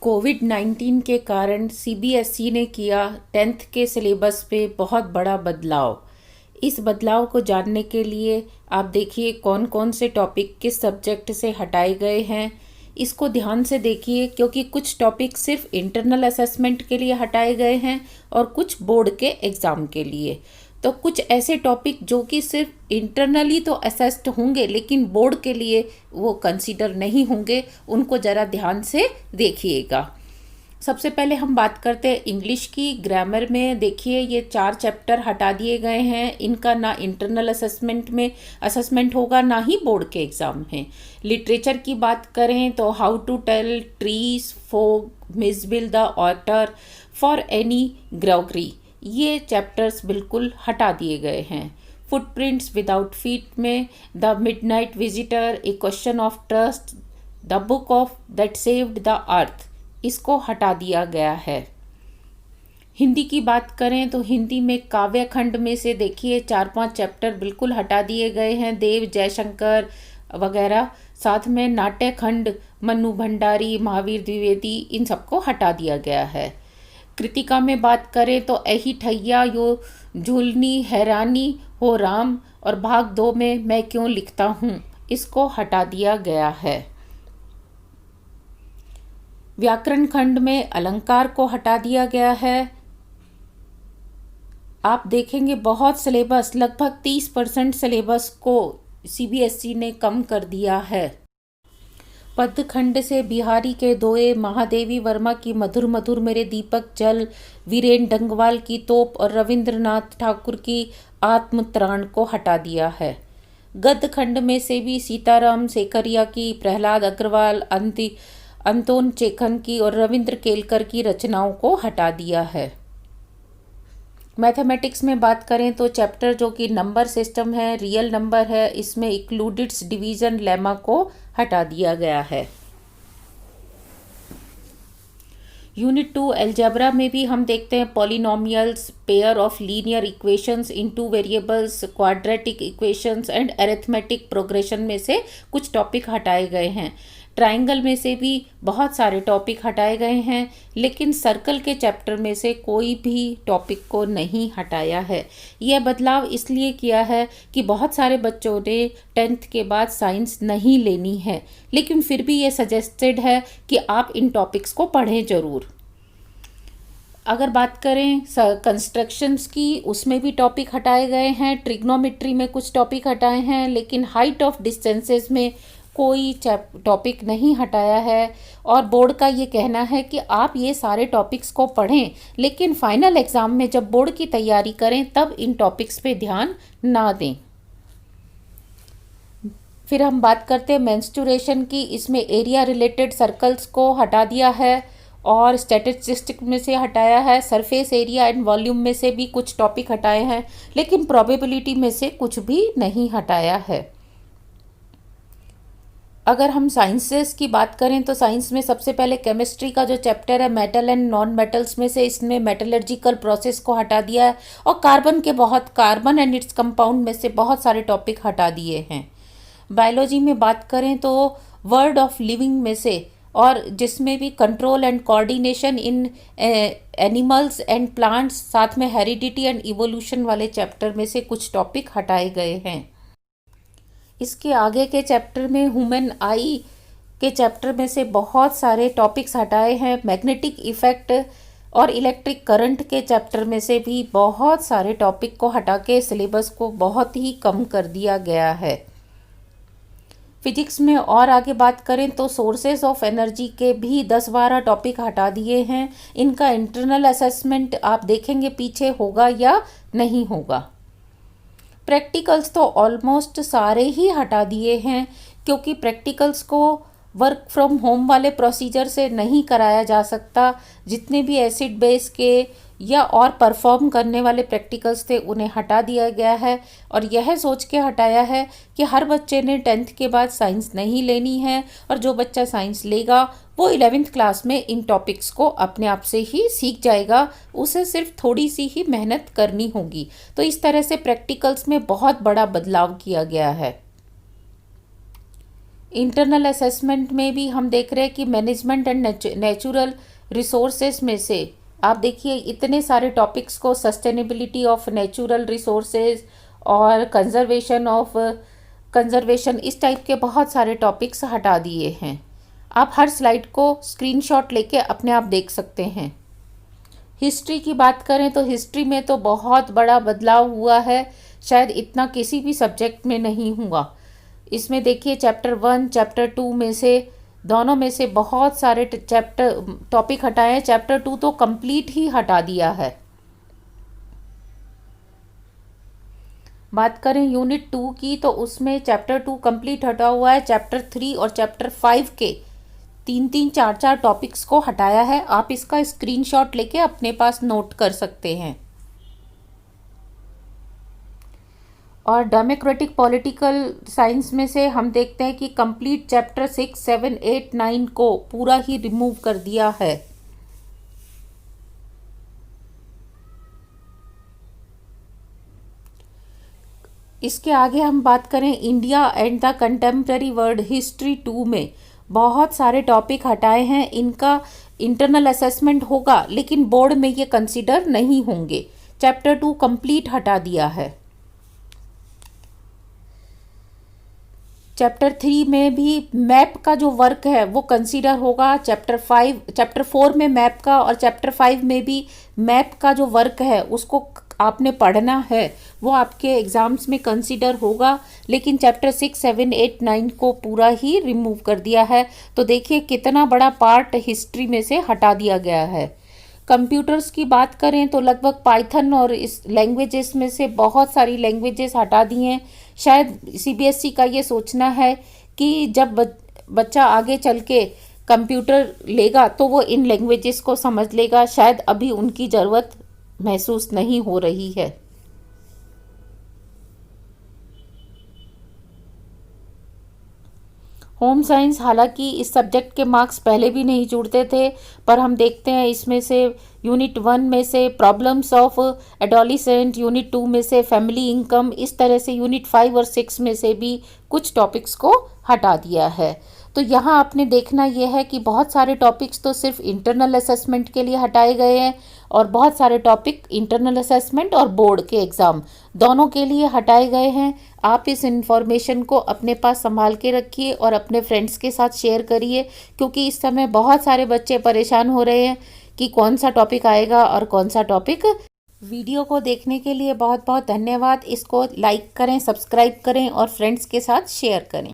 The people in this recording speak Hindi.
कोविड-19 के कारण सीबीएसई ने किया 10th के सिलेबस पे बहुत बड़ा बदलाव। इस बदलाव को जानने के लिए आप देखिए कौन कौन से टॉपिक किस सब्जेक्ट से हटाए गए हैं। इसको ध्यान से देखिए क्योंकि कुछ टॉपिक सिर्फ इंटरनल असेसमेंट के लिए हटाए गए हैं और कुछ बोर्ड के एग्ज़ाम के लिए। तो कुछ ऐसे टॉपिक जो कि सिर्फ इंटरनली तो असेस्ड होंगे लेकिन बोर्ड के लिए वो कंसीडर नहीं होंगे, उनको ज़रा ध्यान से देखिएगा। सबसे पहले हम बात करते हैं इंग्लिश की। ग्रामर में देखिए ये 4 चैप्टर हटा दिए गए हैं। इनका ना इंटरनल असेसमेंट में असेसमेंट होगा ना ही बोर्ड के एग्ज़ाम में। लिटरेचर की बात करें तो how to tell trees fog Mijbil the otter for Anne Gregory, ये चैप्टर्स बिल्कुल हटा दिए गए हैं। फुटप्रिंट्स विदाउट फीट में the midnight visitor, a question of trust, the book of that saved the earth, इसको हटा दिया गया है। हिंदी की बात करें तो हिंदी में काव्य खंड में से देखिए 4-5 चैप्टर बिल्कुल हटा दिए गए हैं, देव जयशंकर वगैरह। साथ में नाट्य खंड मन्नू भंडारी, महावीर द्विवेदी, इन सबको हटा दिया गया है। कृतिका में बात करें तो एही ठैया यो झूलनी हैरानी हो राम और भाग 2 में मैं क्यों लिखता हूँ, इसको हटा दिया गया है। व्याकरण खंड में अलंकार को हटा दिया गया है। आप देखेंगे बहुत सिलेबस, लगभग 30% सिलेबस को सीबीएसई ने कम कर दिया है। पद्य खंड से बिहारी के दोए, महादेवी वर्मा की मधुर मधुर मेरे दीपक जल, वीरेन डंगवाल की तोप और रविंद्रनाथ ठाकुर की आत्मत्राण को हटा दिया है। गद्य खंड में से भी सीताराम सेकरिया की, प्रहलाद अग्रवाल, अंतोन चेखन की और रविंद्र केलकर की रचनाओं को हटा दिया है। मैथमेटिक्स में बात करें तो चैप्टर जो कि नंबर सिस्टम है, रियल नंबर है, इसमें इंक्लूडेड्स डिवीजन लेमा को हटा दिया गया है। यूनिट 2 अलजेब्रा में भी हम देखते हैं polynomials, pair of linear equations in 2 variables, quadratic equations and arithmetic progression में से कुछ टॉपिक हटाए गए हैं। ट्राइंगल में से भी बहुत सारे टॉपिक हटाए गए हैं, लेकिन सर्कल के चैप्टर में से कोई भी टॉपिक को नहीं हटाया है। यह बदलाव इसलिए किया है कि बहुत सारे बच्चों ने 10th के बाद साइंस नहीं लेनी है, लेकिन फिर भी ये सजेस्टेड है कि आप इन टॉपिक्स को पढ़ें ज़रूर। अगर बात करें कंस्ट्रक्शंस की, उसमें भी टॉपिक हटाए गए हैं। ट्रिग्नोमेट्री में कुछ टॉपिक हटाए हैं, लेकिन हाइट ऑफ डिस्टेंसेस में कोई टॉपिक नहीं हटाया है। और बोर्ड का ये कहना है कि आप ये सारे टॉपिक्स को पढ़ें, लेकिन फाइनल एग्ज़ाम में जब बोर्ड की तैयारी करें तब इन टॉपिक्स पे ध्यान ना दें। फिर हम बात करते हैं मेंस्ट्रुएशन की। इसमें एरिया रिलेटेड सर्कल्स को हटा दिया है और स्टैटिस्टिक्स में से हटाया है। सरफेस एरिया एंड वॉल्यूम में से भी कुछ टॉपिक हटाए हैं, लेकिन प्रोबेबिलिटी में से कुछ भी नहीं हटाया है। अगर हम साइंसेस की बात करें तो साइंस में सबसे पहले केमिस्ट्री का जो चैप्टर है मेटल एंड नॉन मेटल्स में से, इसमें मेटलर्जिकल प्रोसेस को हटा दिया है और कार्बन एंड इट्स कंपाउंड में से बहुत सारे टॉपिक हटा दिए हैं। बायोलॉजी में बात करें तो वर्ल्ड ऑफ लिविंग में से, और जिसमें भी control and coordination in animals and plants, साथ में हेरिडिटी एंड इवोल्यूशन वाले चैप्टर में से कुछ टॉपिक हटाए गए हैं। इसके आगे के चैप्टर में ह्यूमन आई के चैप्टर में से बहुत सारे टॉपिक्स हटाए हैं। मैग्नेटिक इफेक्ट और इलेक्ट्रिक करंट के चैप्टर में से भी बहुत सारे टॉपिक को हटा के सिलेबस को बहुत ही कम कर दिया गया है। फिजिक्स में और आगे बात करें तो सोर्सेज ऑफ एनर्जी के भी 10-12 टॉपिक हटा दिए हैं। इनका इंटरनल असेसमेंट आप देखेंगे पीछे होगा या नहीं होगा। प्रैक्टिकल्स तो ऑलमोस्ट सारे ही हटा दिए हैं, क्योंकि प्रैक्टिकल्स को वर्क फ्रॉम होम वाले प्रोसीजर से नहीं कराया जा सकता। जितने भी एसिड बेस के या और परफॉर्म करने वाले प्रैक्टिकल्स थे उन्हें हटा दिया गया है, और यह सोच के हटाया है कि हर बच्चे ने 10th के बाद साइंस नहीं लेनी है, और जो बच्चा साइंस लेगा वो 11th क्लास में इन टॉपिक्स को अपने आप से ही सीख जाएगा। उसे सिर्फ थोड़ी सी ही मेहनत करनी होगी। तो इस तरह से प्रैक्टिकल्स में बहुत बड़ा बदलाव किया गया है। इंटरनल असेसमेंट में भी हम देख रहे हैं कि मैनेजमेंट एंड नेचुरल रिसोर्सेज में से आप देखिए इतने सारे टॉपिक्स को, सस्टेनेबिलिटी ऑफ नेचुरल रिसोर्सेज और कंजर्वेशन, इस टाइप के बहुत सारे टॉपिक्स हटा दिए हैं। आप हर स्लाइड को स्क्रीनशॉट लेके अपने आप देख सकते हैं। हिस्ट्री की बात करें तो हिस्ट्री में तो बहुत बड़ा बदलाव हुआ है, शायद इतना किसी भी सब्जेक्ट में नहीं हुआ। इसमें देखिए चैप्टर 1 चैप्टर 2 में से, दोनों में से बहुत सारे टॉपिक हटाए हैं। चैप्टर 2 तो कंप्लीट ही हटा दिया है। बात करें यूनिट 2 की तो उसमें चैप्टर 2 कंप्लीट हटा हुआ है। चैप्टर 3 और चैप्टर 5 के 3-3 4-4 टॉपिक्स को हटाया है। आप इसका स्क्रीनशॉट लेके अपने पास नोट कर सकते हैं। और डेमोक्रेटिक पॉलिटिकल साइंस में से हम देखते हैं कि कंप्लीट चैप्टर 6, 7, 8, 9 को पूरा ही रिमूव कर दिया है। इसके आगे हम बात करें India and the contemporary world history 2 में बहुत सारे टॉपिक हटाए हैं। इनका इंटरनल असेसमेंट होगा लेकिन बोर्ड में ये कंसीडर नहीं होंगे। चैप्टर 2 कंप्लीट हटा दिया है। चैप्टर 3 में भी मैप का जो वर्क है वो कंसीडर होगा। चैप्टर 4 में मैप का और चैप्टर 5 में भी मैप का जो वर्क है उसको आपने पढ़ना है, वो आपके एग्जाम्स में कंसीडर होगा। लेकिन चैप्टर 6, 7, 8, 9 को पूरा ही रिमूव कर दिया है। तो देखिए कितना बड़ा पार्ट हिस्ट्री में से हटा दिया गया है। कंप्यूटर्स की बात करें तो लगभग पाइथन और इस लैंग्वेजेस में से बहुत सारी लैंग्वेजेस हटा दी हैं। शायद सीबीएसई का ये सोचना है कि जब बच्चा आगे चल के कंप्यूटर लेगा तो वो इन लैंग्वेजेस को समझ लेगा। शायद अभी उनकी ज़रूरत महसूस नहीं हो रही है। होम साइंस, हालांकि इस सब्जेक्ट के मार्क्स पहले भी नहीं जुड़ते थे, पर हम देखते हैं इसमें से यूनिट 1 में से प्रॉब्लम्स ऑफ एडोलिसेंट, यूनिट 2 में से फैमिली इनकम, इस तरह से यूनिट 5 और 6 में से भी कुछ टॉपिक्स को हटा दिया है। तो यहाँ आपने देखना यह है कि बहुत सारे टॉपिक्स तो सिर्फ इंटरनल असेसमेंट के लिए हटाए गए हैं और बहुत सारे टॉपिक इंटरनल असेसमेंट और बोर्ड के एग्ज़ाम दोनों के लिए हटाए गए हैं। आप इस इन्फॉर्मेशन को अपने पास संभाल के रखिए और अपने फ्रेंड्स के साथ शेयर करिए, क्योंकि इस समय बहुत सारे बच्चे परेशान हो रहे हैं कि कौन सा टॉपिक आएगा और कौन सा टॉपिक। वीडियो को देखने के लिए बहुत बहुत धन्यवाद। इसको लाइक करें, सब्सक्राइब करें और फ्रेंड्स के साथ शेयर करें।